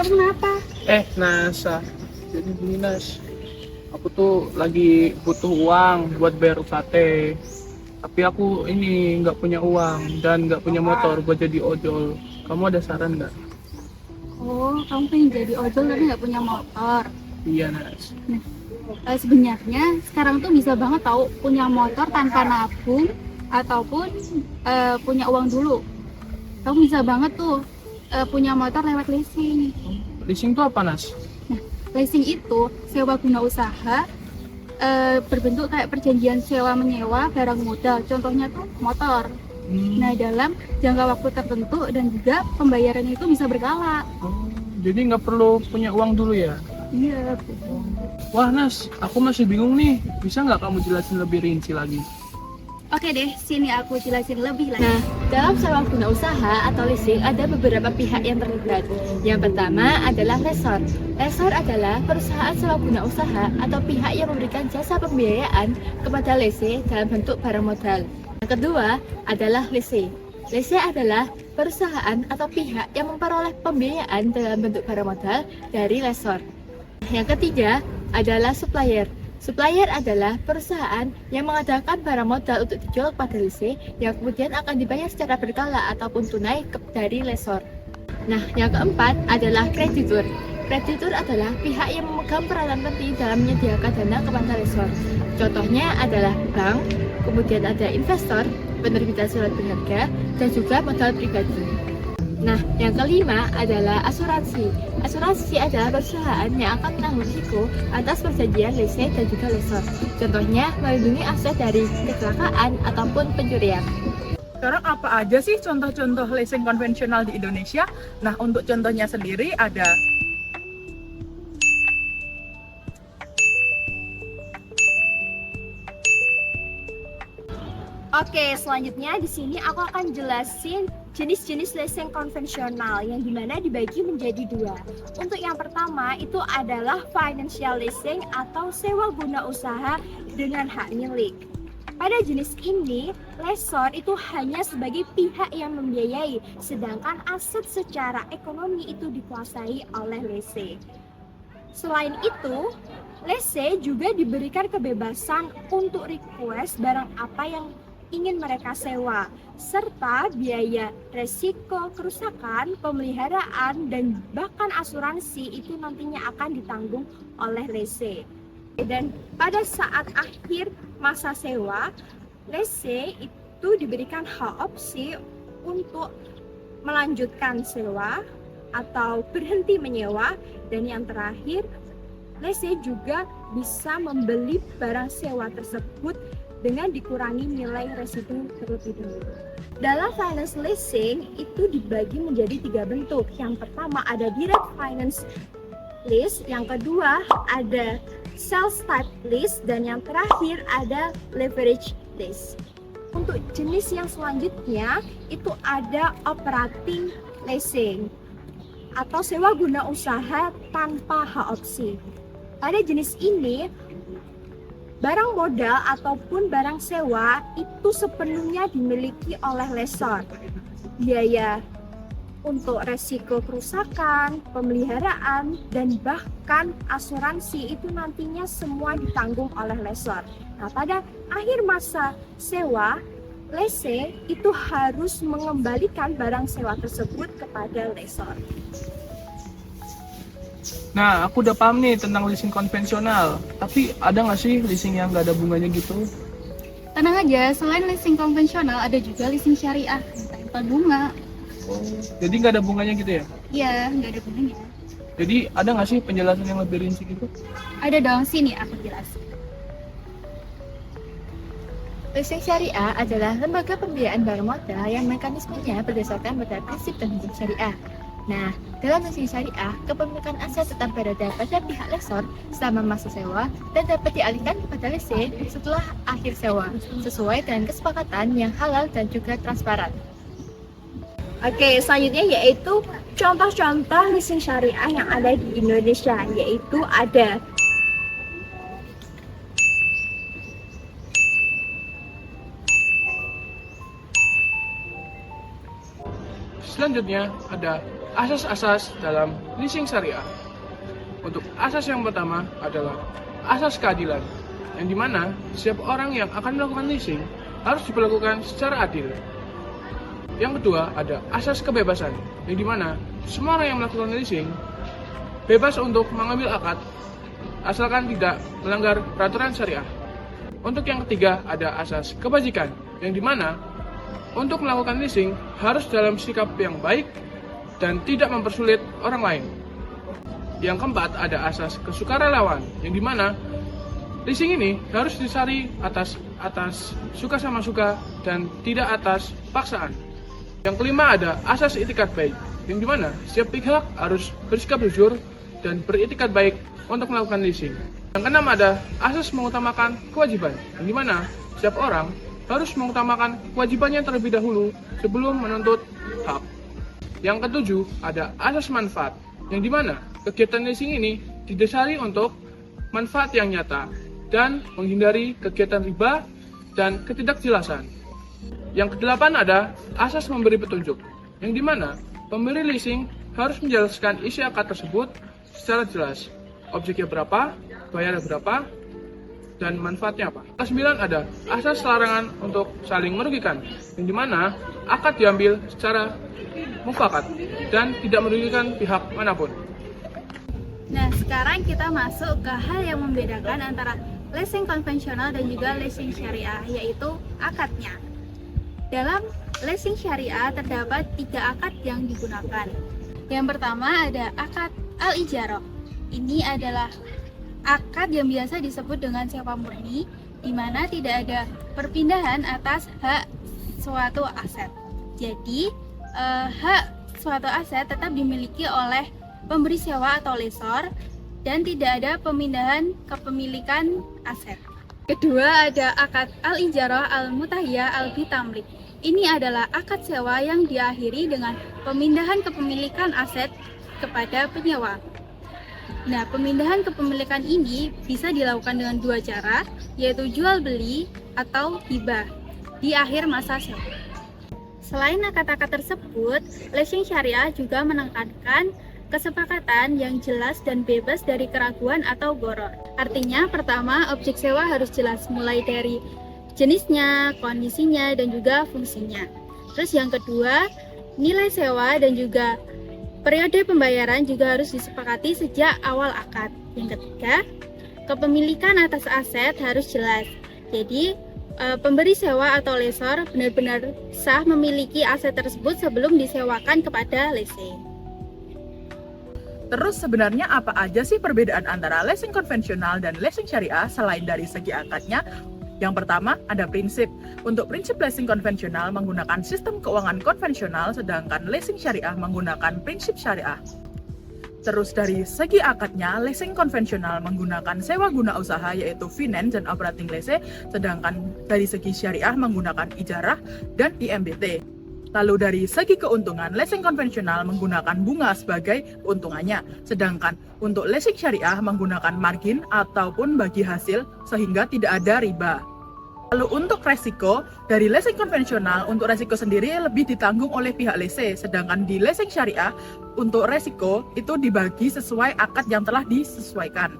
kamu kenapa? Nasa. Jadi gini Nas, aku tuh lagi butuh uang buat bayar UKT. Tapi aku ini nggak punya uang dan nggak punya motor buat jadi ojol. Kamu ada saran nggak? Oh, kamu pengen jadi ojol tapi nggak punya motor. Iya Nas. Nah, sebenarnya sekarang tuh bisa banget tahu punya motor tanpa nabung ataupun punya uang dulu. Kamu bisa banget tuh punya motor lewat leasing. Leasing tuh apa Nas? Nah, leasing itu sewa guna usaha, berbentuk kayak perjanjian sewa menyewa barang modal. Contohnya tuh motor. Nah, dalam jangka waktu tertentu dan juga pembayarannya itu bisa berkala. Oh, jadi nggak perlu punya uang dulu ya? Iya, betul. Wah Nas, aku masih bingung nih. Bisa nggak kamu jelasin lebih rinci lagi? Oke deh, sini aku jelasin lebih lagi. Nah, dalam sewa guna usaha atau leasing ada beberapa pihak yang terlibat. Yang pertama adalah lessor. Lessor adalah perusahaan sewa guna usaha atau pihak yang memberikan jasa pembiayaan kepada lese dalam bentuk barang modal. Yang kedua adalah lese. Lese adalah perusahaan atau pihak yang memperoleh pembiayaan dalam bentuk barang modal dari lessor. Yang ketiga adalah supplier. Supplier adalah perusahaan yang mengadakan barang modal untuk dijual kepada lese yang kemudian akan dibayar secara berkala ataupun tunai dari lessor. Nah, yang keempat adalah kreditur. Kreditur adalah pihak yang memegang peranan penting dalam menyediakan dana kepada lessor. Contohnya adalah bank, kemudian ada investor, penerbitan surat berharga, dan juga modal pribadi. Nah, yang kelima adalah asuransi. Asuransi adalah perusahaan yang akan menanggung risiko atas perjanjian lese dan juga lessor. Contohnya, melindungi aset dari kecelakaan ataupun pencurian. Sekarang apa aja sih contoh-contoh leasing konvensional di Indonesia? Nah, untuk contohnya sendiri ada Oke, selanjutnya di sini aku akan jelasin jenis-jenis leasing konvensional yang dimana dibagi menjadi dua. Untuk yang pertama itu adalah financial leasing atau sewa guna usaha dengan hak milik. Pada jenis ini, lessor itu hanya sebagai pihak yang membiayai, sedangkan aset secara ekonomi itu dikuasai oleh lese. Selain itu, lese juga diberikan kebebasan untuk request barang apa yang ingin mereka sewa, serta biaya resiko kerusakan, pemeliharaan, dan bahkan asuransi itu nantinya akan ditanggung oleh lese. Dan pada saat akhir masa sewa, lese itu diberikan hak opsi untuk melanjutkan sewa atau berhenti menyewa, dan yang terakhir, lese juga bisa membeli barang sewa tersebut dengan dikurangi nilai residu terlebih dahulu. Dalam finance leasing itu dibagi menjadi tiga bentuk. Yang pertama ada direct finance lease, yang kedua ada sales type lease, dan yang terakhir ada leverage lease. Untuk jenis yang selanjutnya itu ada operating leasing atau sewa guna usaha tanpa hak opsi. Pada jenis ini, barang modal ataupun barang sewa itu sepenuhnya dimiliki oleh lessor. Biaya untuk resiko kerusakan, pemeliharaan, dan bahkan asuransi itu nantinya semua ditanggung oleh lessor. Nah, pada akhir masa sewa, lese itu harus mengembalikan barang sewa tersebut kepada lessor. Nah, aku udah paham nih tentang leasing konvensional. Tapi ada nggak sih leasing yang nggak ada bunganya gitu? Tenang aja, selain leasing konvensional ada juga leasing syariah tanpa bunga. Jadi nggak ada bunganya gitu ya? Iya, nggak ada bunganya. Jadi ada nggak sih penjelasan yang lebih rinci gitu? Ada dong, sini aku jelasin. Leasing syariah adalah lembaga pembiayaan barang modal yang mekanismenya berdasarkan pada prinsip dan hukum syariah. Nah, dalam leasing syariah, kepemilikan aset tetap berada pada pihak lessor selama masa sewa dan dapat dialihkan kepada lese setelah akhir sewa, sesuai dengan kesepakatan yang halal dan juga transparan. Oke, selanjutnya yaitu contoh-contoh leasing syariah yang ada di Indonesia, yaitu ada Selanjutnya ada asas-asas dalam leasing syariah. Untuk asas yang pertama adalah asas keadilan, yang dimana setiap orang yang akan melakukan leasing harus diperlakukan secara adil. Yang kedua ada asas kebebasan, yang dimana semua orang yang melakukan leasing bebas untuk mengambil akad asalkan tidak melanggar peraturan syariah. Untuk yang ketiga ada asas kebajikan, yang dimana untuk melakukan leasing harus dalam sikap yang baik dan tidak mempersulit orang lain. Yang keempat ada asas kesukarelawan, yang dimana leasing ini harus disari atas suka sama suka dan tidak atas paksaan. Yang kelima ada asas itikat baik, yang dimana setiap pihak harus bersikap jujur dan beritikat baik untuk melakukan leasing. Yang keenam ada asas mengutamakan kewajiban, yang dimana setiap orang harus mengutamakan kewajibannya terlebih dahulu sebelum menuntut hak. Yang ketujuh ada asas manfaat, yang dimana kegiatan leasing ini didasari untuk manfaat yang nyata dan menghindari kegiatan riba dan ketidakjelasan. Yang kedelapan ada asas memberi petunjuk, yang dimana pemberi leasing harus menjelaskan isi akad tersebut secara jelas. Objeknya berapa, bayarnya berapa, dan manfaatnya apa. Kesembilan ada asas larangan untuk saling merugikan, yang dimana akad diambil secara mufakat dan tidak merugikan pihak manapun. Nah, sekarang kita masuk ke hal yang membedakan antara leasing konvensional dan juga leasing syariah, yaitu akadnya. Dalam leasing syariah terdapat 3 akad yang digunakan. Yang pertama ada akad al-ijarah. Ini adalah akad yang biasa disebut dengan sewa murni, di mana tidak ada perpindahan atas hak suatu aset. Jadi, hak suatu aset tetap dimiliki oleh pemberi sewa atau lessor dan tidak ada pemindahan kepemilikan aset. Kedua ada akad al-ijarah al-mutahiyah al-bitamlik. Ini adalah akad sewa yang diakhiri dengan pemindahan kepemilikan aset kepada penyewa. Nah, pemindahan kepemilikan ini bisa dilakukan dengan 2 cara, yaitu jual beli atau hibah di akhir masa sewa. Selain akad-akad tersebut, leasing syariah juga menekankan kesepakatan yang jelas dan bebas dari keraguan atau gharar. Artinya, pertama, objek sewa harus jelas mulai dari jenisnya, kondisinya, dan juga fungsinya. Terus yang kedua, nilai sewa dan juga periode pembayaran juga harus disepakati sejak awal akad. Yang ketiga, kepemilikan atas aset harus jelas. Jadi, pemberi sewa atau lessor benar-benar sah memiliki aset tersebut sebelum disewakan kepada lessee. Terus sebenarnya apa aja sih perbedaan antara leasing konvensional dan leasing syariah selain dari segi akadnya? Yang pertama ada prinsip. Untuk prinsip leasing konvensional menggunakan sistem keuangan konvensional, sedangkan leasing syariah menggunakan prinsip syariah. Terus dari segi akadnya, leasing konvensional menggunakan sewa guna usaha yaitu finance dan operating lease, sedangkan dari segi syariah menggunakan ijarah dan IMBT. Lalu dari segi keuntungan, leasing konvensional menggunakan bunga sebagai keuntungannya, sedangkan untuk leasing syariah menggunakan margin ataupun bagi hasil sehingga tidak ada riba. Lalu untuk resiko, dari leasing konvensional untuk resiko sendiri lebih ditanggung oleh pihak lessee, sedangkan di leasing syariah untuk resiko itu dibagi sesuai akad yang telah disesuaikan.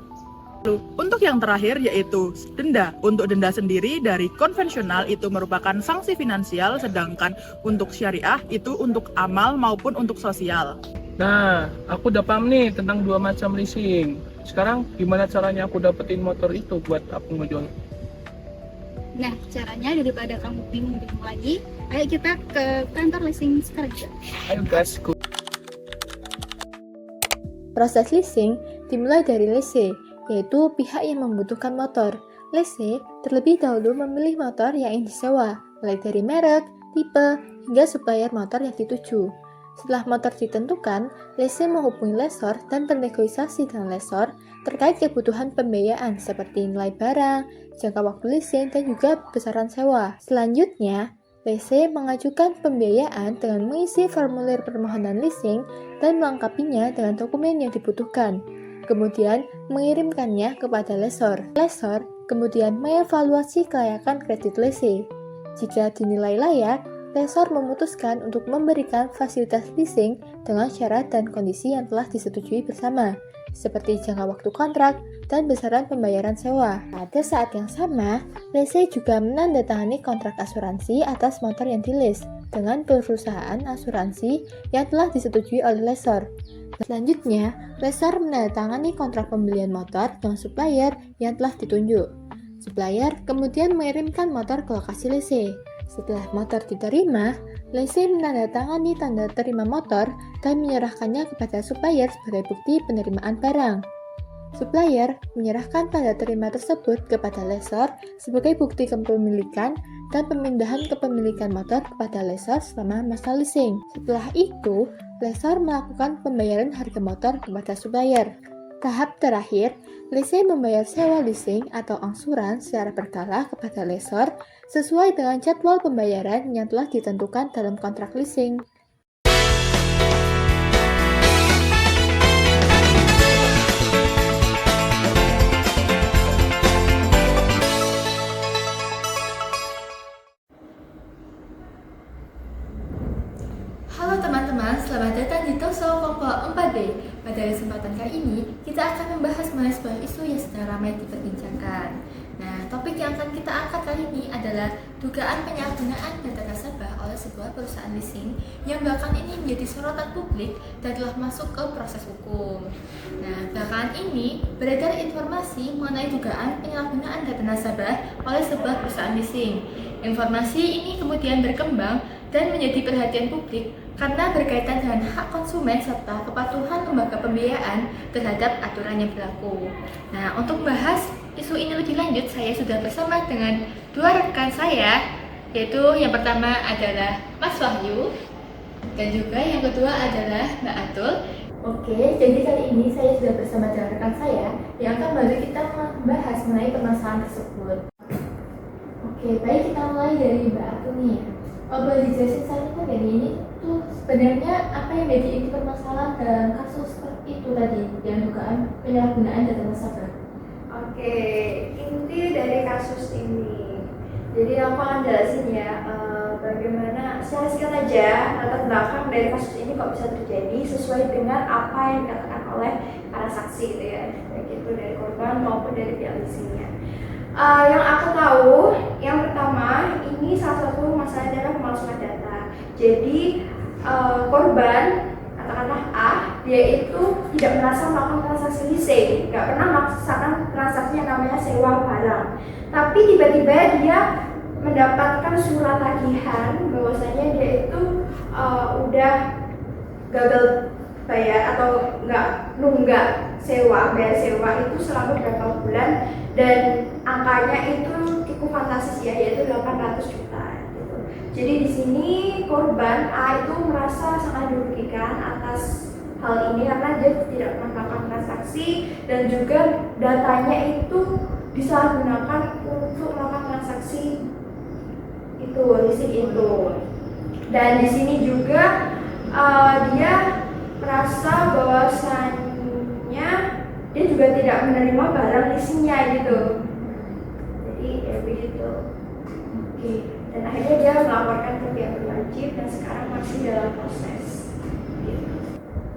Lalu, untuk yang terakhir yaitu denda. Untuk denda sendiri dari konvensional itu merupakan sanksi finansial, sedangkan untuk syariah itu untuk amal maupun untuk sosial. Nah, aku udah paham nih tentang 2 macam leasing. Sekarang gimana caranya aku dapetin motor itu buat aku ngejual? Nah, caranya daripada kamu bingung lagi, ayo kita ke kantor leasing sekarang. Ayo guys, Proses leasing dimulai dari lessee, yaitu pihak yang membutuhkan motor. Lessee terlebih dahulu memilih motor yang ingin disewa, mulai dari merek, tipe, hingga supplier motor yang dituju. Setelah motor ditentukan, lessee menghubungi lessor dan bernegosiasi dengan lessor terkait kebutuhan pembiayaan seperti nilai barang, jangka waktu leasing, dan juga besaran sewa. Selanjutnya, lessee mengajukan pembiayaan dengan mengisi formulir permohonan leasing dan melengkapinya dengan dokumen yang dibutuhkan. Kemudian mengirimkannya kepada lessor. Lessor kemudian mengevaluasi kelayakan kredit lessee. Jika dinilai layak, lessor memutuskan untuk memberikan fasilitas leasing dengan syarat dan kondisi yang telah disetujui bersama, seperti jangka waktu kontrak dan besaran pembayaran sewa. Pada saat yang sama, lessee juga menandatangani kontrak asuransi atas motor yang dilease dengan perusahaan asuransi yang telah disetujui oleh lessor. Selanjutnya, lessor menandatangani kontrak pembelian motor dengan supplier yang telah ditunjuk. Supplier kemudian mengirimkan motor ke lokasi lessee. Setelah motor diterima, lessee menandatangani tanda terima motor dan menyerahkannya kepada supplier sebagai bukti penerimaan barang. Supplier menyerahkan tanda terima tersebut kepada lessor sebagai bukti kepemilikan dan pemindahan kepemilikan motor kepada lessor selama masa leasing. Setelah itu, lessor melakukan pembayaran harga motor kepada supplier. Tahap terakhir, lessee membayar sewa leasing atau angsuran secara berkala kepada lessor sesuai dengan jadwal pembayaran yang telah ditentukan dalam kontrak leasing. Halo teman-teman, selamat datang di Toso Kelompok 4B. Pada kesempatan kali ini, kita akan membahas mengenai sebuah isu yang sedang ramai diperbincangkan. Nah, topik yang akan kita angkat kali ini adalah dugaan penyalahgunaan data nasabah oleh sebuah perusahaan leasing yang belakangan ini menjadi sorotan publik dan telah masuk ke proses hukum. Nah, belakangan ini beredar informasi mengenai dugaan penyalahgunaan data nasabah oleh sebuah perusahaan leasing. Informasi ini kemudian berkembang dan menjadi perhatian publik karena berkaitan dengan hak konsumen serta kepatuhan lembaga pembiayaan terhadap aturan yang berlaku. Nah, untuk membahas isu ini lebih lanjut, saya sudah bersama dengan dua rekan saya, yaitu yang pertama adalah Mas Wahyu dan juga yang kedua adalah Mbak Atul. Oke, jadi kali ini saya sudah bersama dengan rekan saya yang akan membantu kita membahas mengenai permasalahan tersebut. Oke, baik, kita mulai dari Mbak Atul nih. Boleh dijelasin saya dari ini tuh sebenarnya apa yang menjadi inti permasalahan dalam kasus seperti itu tadi yang dugaan penyalahgunaan data nasabah? Oke, inti dari kasus ini. Jadi aku akan jelasin ya bagaimana secara singkat aja latar belakang dari kasus ini kok bisa terjadi sesuai dengan apa yang dikatakan oleh para saksi gitu ya, baik itu dari korban maupun dari pihak leasingnya. Yang aku tahu, yang pertama ini salah satu masalah adalah pemalsuan data. Jadi korban katakanlah A, dia itu tidak merasa melakukan transaksi leasing, nggak pernah melaksanakan transaksi yang namanya sewa barang. Tapi tiba-tiba dia mendapatkan surat tagihan bahwasanya dia itu udah gagal bayar atau nunggak bayar sewa itu selama beberapa bulan dan angkanya itu cukup fantastis ya, yaitu 800 juta gitu. Jadi di sini korban A itu merasa sangat dirugikan atas hal ini karena dia tidak pernah melakukan transaksi dan juga datanya itu disalahgunakan untuk melakukan transaksi itu leasing itu. Dan di sini juga dia merasa bahwasannya dia juga tidak menerima barang leasingnya gitu. Jadi ya begitu. Oke. Dan akhirnya dia melaporkan ke pihak berwajib dan sekarang masih dalam proses. Gitu.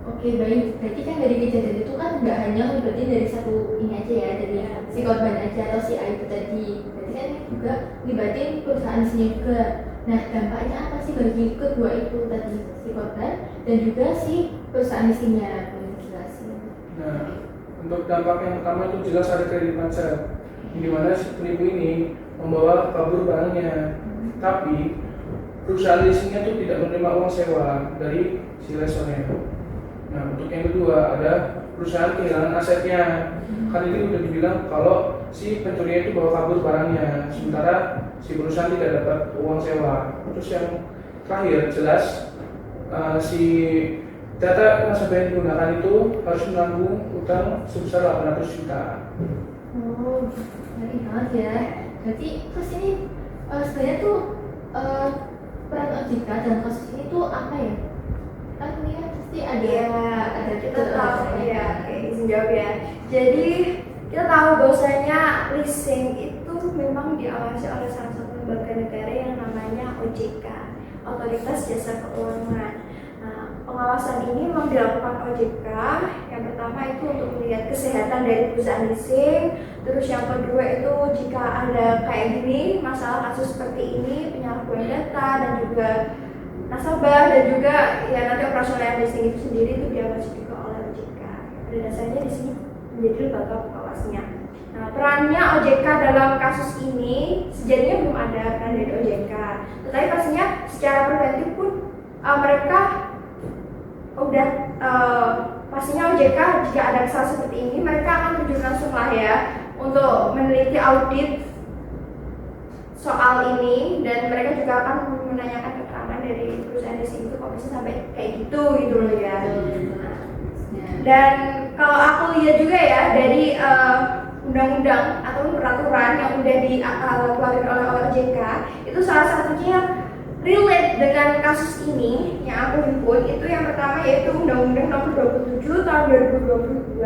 Oke, baik. Berarti kan dari kejadian itu kan nggak hanya berarti dari satu ini aja ya, dari si korban aja atau si A itu tadi. Berarti kan juga libatin perusahaan leasingnya juga. Nah, dampaknya apa sih bagi kedua itu tadi, si korban dan juga si perusahaan leasingnya? Boleh dijelasin? Nah, untuk dampak yang pertama itu jelas ada kredit macet, di mana si penipu ini membawa kabur barangnya, tapi perusahaan leasingnya itu tidak menerima uang sewa dari si lessornya. Nah, untuk yang kedua ada perusahaan kehilangan asetnya. Kan ini udah dibilang kalau si pencurinya itu bawa kabur barangnya, sementara si perusahaan tidak dapat uang sewa. Terus yang terakhir jelas si data nasabah yang digunakan itu harus menanggung utang sebesar 800 juta. Oh, menarik banget ya. Berarti terus ini sebenarnya tuh peran OJK dalam kasus ini tuh apa ya? Kan ini kan pasti ada kita tahu ya, izin jawab ya. Jadi kita tahu bahwasanya leasing itu memang diawasi oleh salah satu lembaga negara yang namanya OJK. Otoritas Jasa Keuangan. Nah, pengawasan ini memang dilakukan OJK. Yang pertama itu untuk melihat kesehatan dari perusahaan leasing. Terus yang kedua itu jika ada kayak gini, masalah kasus seperti ini, penyalahgunaan data dan juga nasabah dan juga ya nanti operasional leasing itu sendiri itu diawasi juga oleh OJK. Pada dasarnya di sini menjadi lembaga pengawasnya. Nah, perannya OJK dalam kasus ini sejatinya belum ada peran dari OJK. Tetapi pastinya secara preventif pun mereka udah pastinya OJK jika ada kesalahan seperti ini mereka akan terjun langsung lah ya untuk meneliti audit soal ini dan mereka juga akan menanyakan keterangan dari perusahaan leasing itu kok bisa sampai kayak gitu loh ya. Dan kalau aku lihat juga ya dari undang-undang atau peraturan yang udah dikeluarkan oleh OJK itu salah satunya relate dengan kasus ini yang aku himpun itu yang pertama yaitu Undang-Undang Nomor 27 Tahun 2022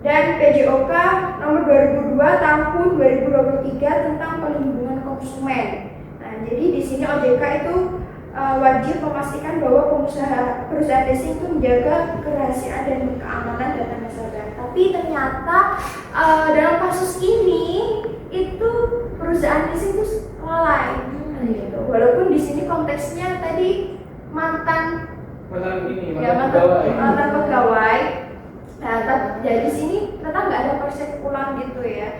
dan PJOK Nomor 2002 Tahun 2023 tentang perlindungan konsumen. Nah, jadi di sini OJK itu wajib memastikan bahwa perusahaan leasing itu menjaga kerahasiaan dan keamanan data nasabah. Tapi ternyata dalam kasus ini itu perusahaan leasing itu lalai. Gitu. Walaupun di sini konteksnya tadi mantan pegawai. Nah, jadi di sini ternyata nggak ada persek pulang gitu ya.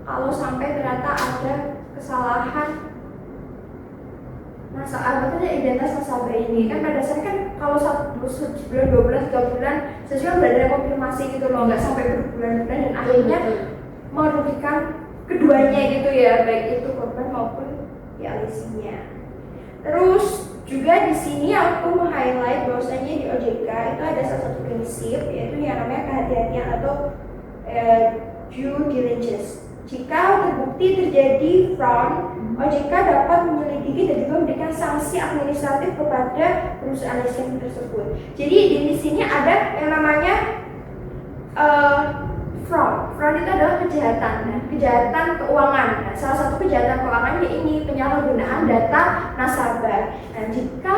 Kalau sampai ternyata ada kesalahan identitas nasabah ini kan pada dasarnya kan kalau 1 bulan, 2 bulan, 3 bulan sesuai udah ada konfirmasi gitu loh, nggak sampai berbulan-bulan dan akhirnya merugikan keduanya gitu ya, baik itu korban maupun ya leasingnya. Terus juga di sini aku meng-highlight bahwasanya di OJK itu ada salah satu prinsip yaitu yang namanya kehati-hatian atau due diligence. Jika terbukti terjadi fraud, OJK dapat menyelidiki dan juga memberikan sanksi administratif kepada perusahaan leasing tersebut. Jadi di sini ada yang namanya fraud. Fraud itu adalah kejahatan keuangan. Nah, salah satu kejahatan keuangannya ini penyalahgunaan data nasabah. Nah, jika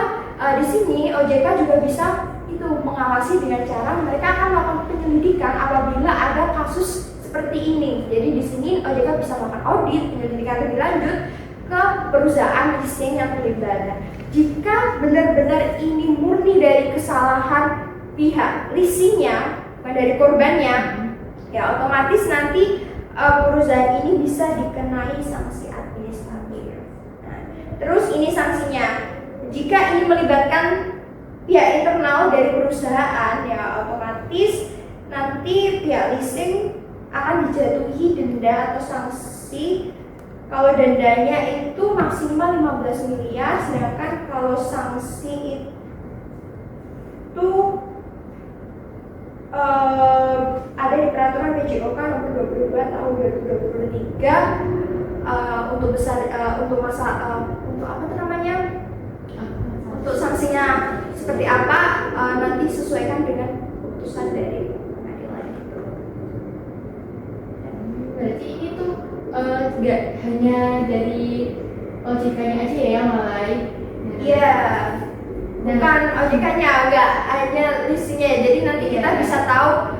di sini OJK juga bisa itu mengawasi dengan cara mereka akan melakukan penyelidikan apabila ada kasus seperti ini. Jadi di sini OJK bisa melakukan audit, penyelidikan lebih lanjut ke perusahaan leasing yang terlibat. Nah, jika benar-benar ini murni dari kesalahan pihak leasingnya, bukan dari korbannya, ya otomatis nanti perusahaan ini bisa dikenai sanksi administratif. Nah, terus ini sanksinya, jika ini melibatkan pihak internal dari perusahaan, ya otomatis nanti pihak leasing akan dijatuhi denda atau sanksi. Kalau dendanya itu maksimal 15 miliar, sedangkan kalau sanksi itu ada di peraturan PJOK nomor 22 tahun 2023 untuk untuk sanksinya seperti apa nanti sesuaikan dengan keputusan dari pengadilan itu. Berarti ini tuh nggak hanya dari OJK-nya aja ya yang lalai? Iya. Bukan OJK-nya, nggak hanya leasingnya. Jadi nanti kita bisa tahu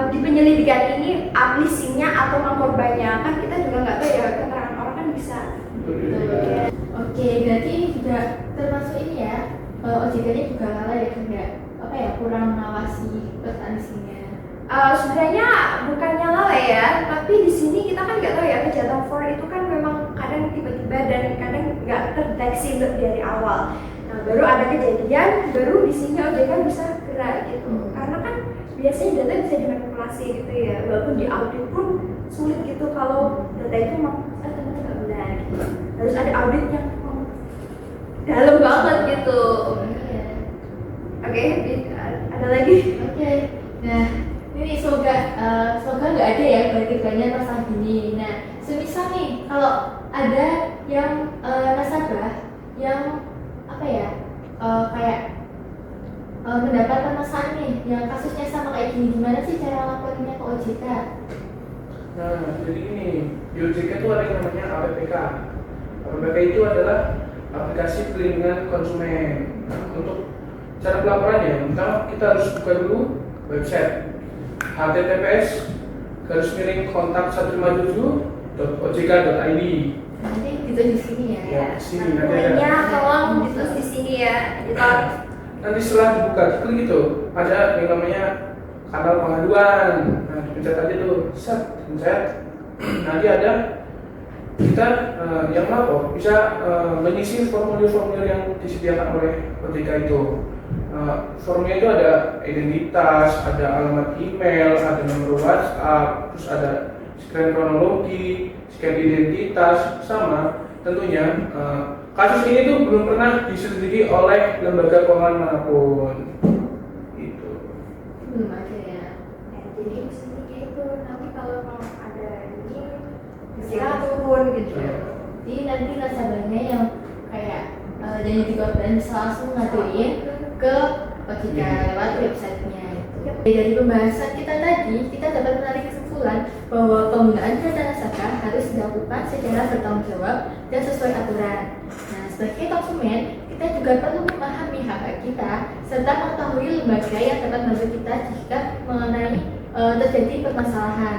di penyelidikan ini leasingnya atau korbannya. Kan kita juga nggak tahu ya, keterangan orang kan bisa. Oke, berarti ini juga termasuk ini ya, OJK-nya juga lalai ya, nggak kurang mengawasi perusahaan leasingnya. Sebenarnya bukannya lalai ya, tapi di sini kita kan nggak tahu ya, kejahatan fraud itu kan memang kadang tiba-tiba dan kadang nggak terdeteksi dari awal. Nah, baru ada kejadian, baru di sini OJK bisa gerak gitu. Karena kan biasanya data bisa dimanipulasi gitu ya, walaupun di audit pun sulit gitu kalau data itu memang ternyata nggak benar. Gitu. Harus ada audit yang dalam banget gitu. Oke, ada lagi? Oke. Nah, ini semoga nggak ada ya banyak masalah gini. Nah, semisal nih kalau ada yang nasabah yang mendapat permasalahan nih, yang kasusnya sama kayak gini, gimana sih cara laporinnya ke OJK? Nah, jadi ini di OJK itu ada yang namanya APPK. APK itu adalah aplikasi pelindungan konsumen. Nah, untuk cara pelaporannya, pertama kita harus buka dulu website https://kontak157.ojk.id. Nanti ditulis di sini ya. Ya, sini nanti ada. Namanya tolong ditulis di sini ya. Editor. Nanti setelah dibuka, klik itu ada yang namanya kanal pengaduan. Nah, pencet aja tuh, set, pencet. Nanti ada kita yang lapor bisa mengisi formulir-formulir yang disediakan oleh OJK itu. Formnya itu ada identitas, ada alamat email, ada nomor WhatsApp, terus ada scan kronologi, scan identitas, sama tentunya kasus ini tuh belum pernah diselidiki oleh lembaga keuangan manapun. Itu. Belum ada ya. Jadi mesti kayak itu. Nanti kalau ada ini bisa turun gitu. Jadi nanti nasabahnya yang kayak jadi di korban bisa langsung ngaduin ke OJK lewat websitenya. Dari pembahasan kita tadi, kita dapat menarik kesimpulan bahwa penggunaan data nasabah harus dilakukan secara bertanggung jawab dan sesuai aturan. Nah, sebagai konsumen, kita juga perlu memahami hak-hak kita serta mengetahui lembaga yang dapat membantu kita jika mengenai terjadi permasalahan.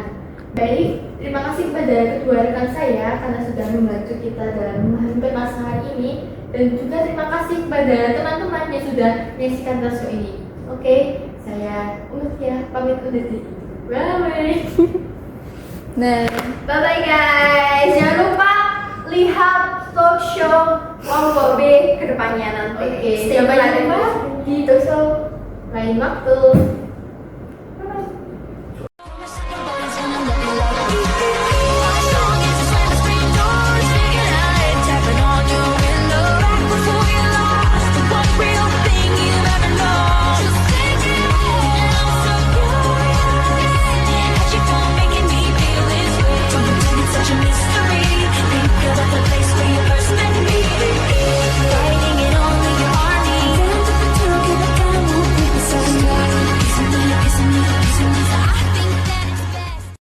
Baik, terima kasih kepada kedua rekan saya karena sudah membantu kita dalam memahami permasalahan ini, dan juga terima kasih kepada teman-teman yang sudah menyaksikan talkshow ini. Oke, saya Ulfia pamit undur diri. Bye. Nah, Bye bye guys. Jangan lupa lihat talk show Kelompok B ke depannya nanti. Oke, Stay sampai tune. jumpa di talkshow lain waktu.